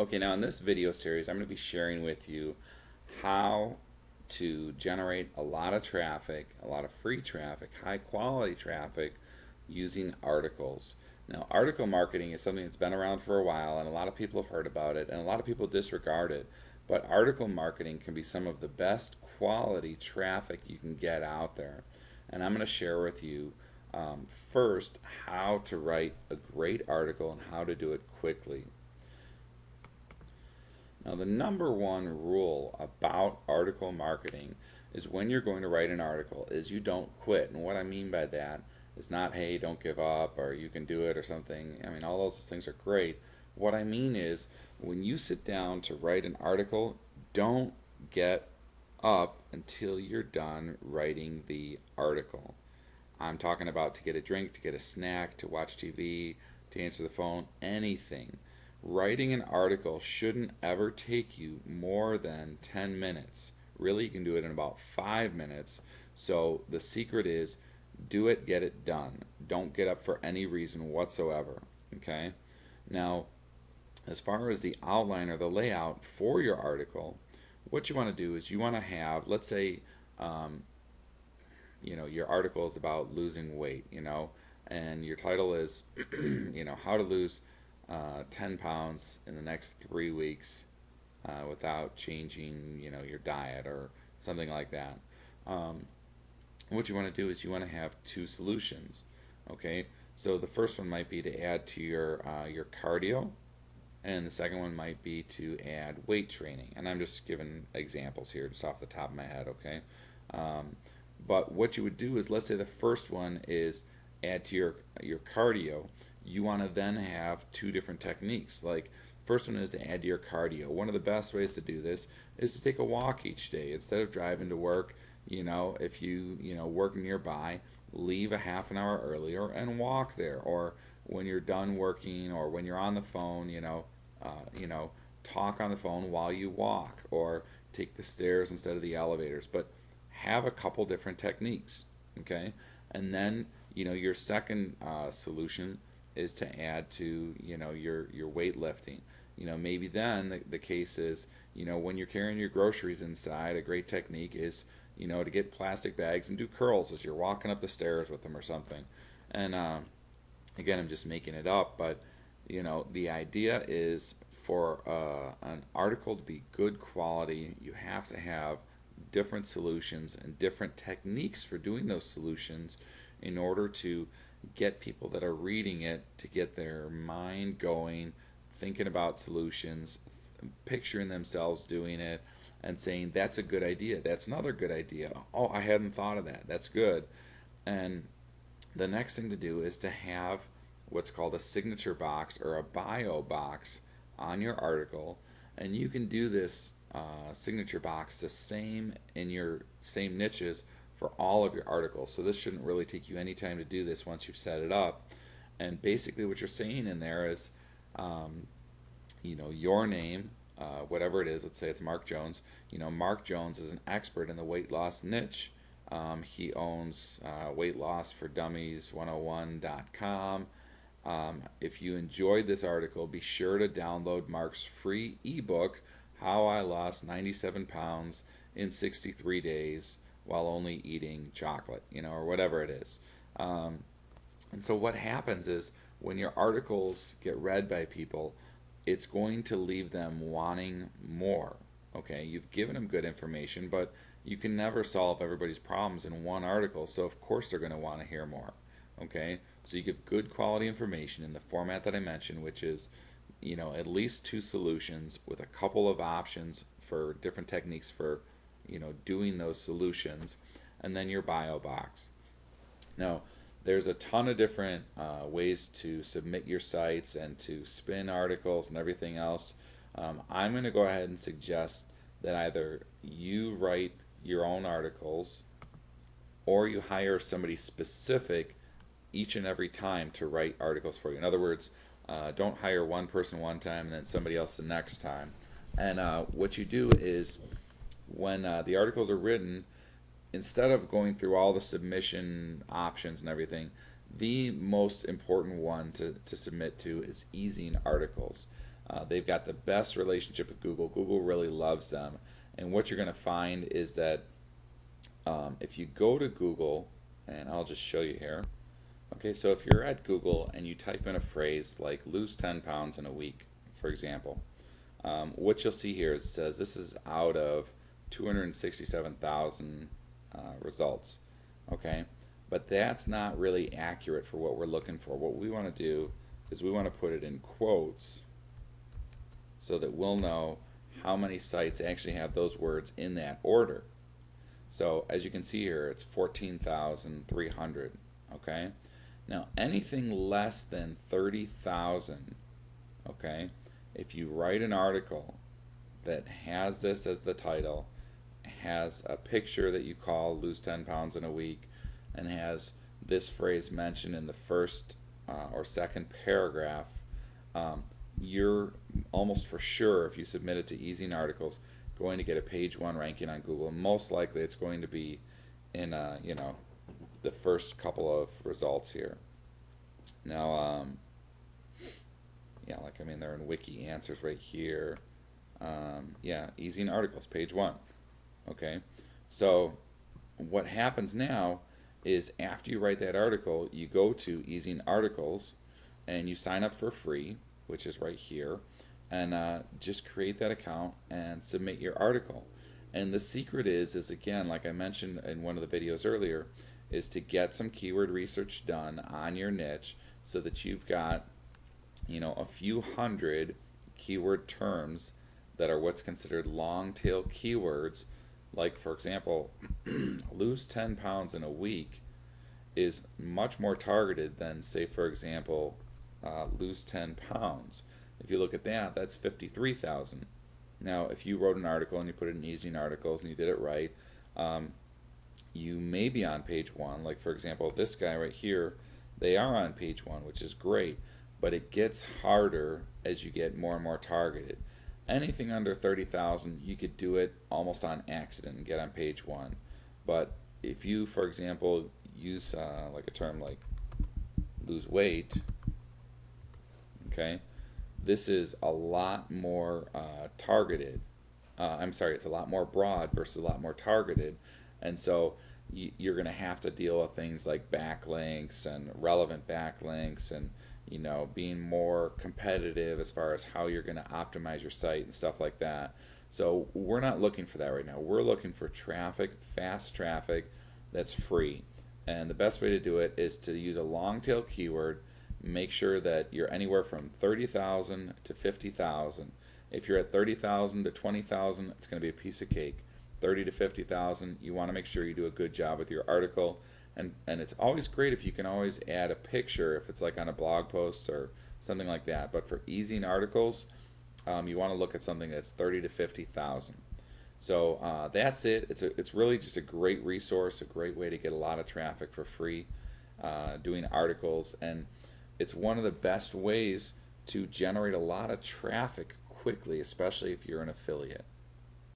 Okay, now in this video series, I'm going to be sharing with you how to generate a lot of traffic, a lot of free traffic, high quality traffic using articles. Now, article marketing is something that's been around for a while, and a lot of people have heard about it, and a lot of people disregard it. But article marketing can be some of the best quality traffic you can get out there. And I'm going to share with you first how to write a great article and how to do it quickly. Now, the number one rule about article marketing is when you're going to write an article is you don't quit. And what I mean by that is not, hey, don't give up or you can do it or something. I mean, all those things are great. What I mean is when you sit down to write an article, don't get up until you're done writing the article. I'm talking about to get a drink, to get a snack, to watch TV, to answer the phone, anything. Writing an article shouldn't ever take you more than 10 minutes. Really, you can do it in about 5 minutes. So the secret is do it, get it done. Don't get up for any reason whatsoever. Okay? Now, as far as the outline or the layout for your article, what you want to do is you want to have, let's say, your article is about losing weight, and your title is, how to lose 10 pounds in the next 3 weeks without changing, your diet or something like that. What you want to do is you want to have two solutions. Okay, so the first one might be to add to your cardio, and the second one might be to add weight training. And I'm just giving examples here, just off the top of my head. Okay, but what you would do is, let's say the first one is add to your cardio. You want to then have two different techniques. Like, first one is to add to your cardio. One of the best ways to do this is to take a walk each day instead of driving to work. If you work nearby, leave a half an hour earlier and walk there. Or when you're done working, or when you're on the phone, talk on the phone while you walk, or take the stairs instead of the elevators. But have a couple different techniques, okay? And then your second solution is to add to your weightlifting. Maybe then the case is when you're carrying your groceries inside, a great technique is to get plastic bags and do curls as you're walking up the stairs with them or something. And again, I'm just making it up, but the idea is for an article to be good quality, you have to have different solutions and different techniques for doing those solutions in order to get people that are reading it to get their mind going, thinking about solutions, picturing themselves doing it, and saying, that's a good idea, that's another good idea, oh, I hadn't thought of that, that's good. And the next thing to do is to have what's called a signature box or a bio box on your article. And you can do this signature box the same in your same niches for all of your articles. So this shouldn't really take you any time to do this once you've set it up. And basically what you're saying in there is, your name, whatever it is. Let's say it's Mark Jones. Mark Jones is an expert in the weight loss niche. He owns Weight Loss for Dummies 101.com. If you enjoyed this article, be sure to download Mark's free ebook, How I Lost 97 Pounds in 63 Days while only eating chocolate, or whatever it is. And so what happens is when your articles get read by people, it's going to leave them wanting more. Okay, you've given them good information, but you can never solve everybody's problems in one article, so of course they're going to want to hear more. Okay, so you give good quality information in the format that I mentioned, which is at least two solutions with a couple of options for different techniques for doing those solutions, and then your bio box. Now, there's a ton of different ways to submit your sites and to spin articles and everything else. I'm going to go ahead and suggest that either you write your own articles or you hire somebody specific each and every time to write articles for you. In other words, don't hire one person one time and then somebody else the next time. And what you do is when the articles are written, instead of going through all the submission options and everything, the most important one to submit to is easing articles. They've got the best relationship with Google. Google really loves them. And what you're going to find is that if you go to Google, and I'll just show you here. Okay, so if you're at Google and you type in a phrase like lose 10 pounds in a week, for example, what you'll see here is it says this is out of 267,000 results. Okay, but that's not really accurate for what we're looking for. What we want to do is we want to put it in quotes so that we'll know how many sites actually have those words in that order. So as you can see here, it's 14,300. Okay, now anything less than 30,000, okay, if you write an article that has this as the title, has a picture that you call lose 10 pounds in a week, and has this phrase mentioned in the first or second paragraph, you're almost for sure, if you submit it to Easing Articles, going to get a page 1 ranking on Google. Most likely it's going to be in you know, the first couple of results here. Now yeah, like I mean they're in Wiki Answers right here. Yeah, Easing Articles, page 1. Okay, so what happens now is after you write that article, you go to Easing Articles and you sign up for free, which is right here, and just create that account and submit your article. And the secret is again, like I mentioned in one of the videos earlier, is to get some keyword research done on your niche so that you've got, you know, a few hundred keyword terms that are what's considered long tail keywords. Like for example, lose 10 pounds in a week is much more targeted than, say for example, lose 10 pounds. If you look at that, that's 53,000. Now if you wrote an article and you put it in Easing Articles and you did it right, you may be on page 1. Like for example, this guy right here, they are on page 1, which is great, but it gets harder as you get more and more targeted. Anything under 30,000, you could do it almost on accident and get on page 1. But if you, for example, use like a term like lose weight, okay, this is a lot more targeted. I'm sorry, it's a lot more broad versus a lot more targeted. And so you're going to have to deal with things like backlinks and relevant backlinks, and you know, being more competitive as far as how you're going to optimize your site and stuff like that. So we're not looking for that right now. We're looking for traffic, fast traffic that's free. And the best way to do it is to use a long tail keyword. Make sure that you're anywhere from 30,000 to 50,000. If you're at 30,000 to 20,000, it's going to be a piece of cake. 30 to 50,000, you want to make sure you do a good job with your article. And it's always great if you can always add a picture if it's like on a blog post or something like that. But for Easing Articles, you want to look at something that's 30 to 50,000. So that's it. It's really just a great resource, a great way to get a lot of traffic for free doing articles. And it's one of the best ways to generate a lot of traffic quickly, especially if you're an affiliate.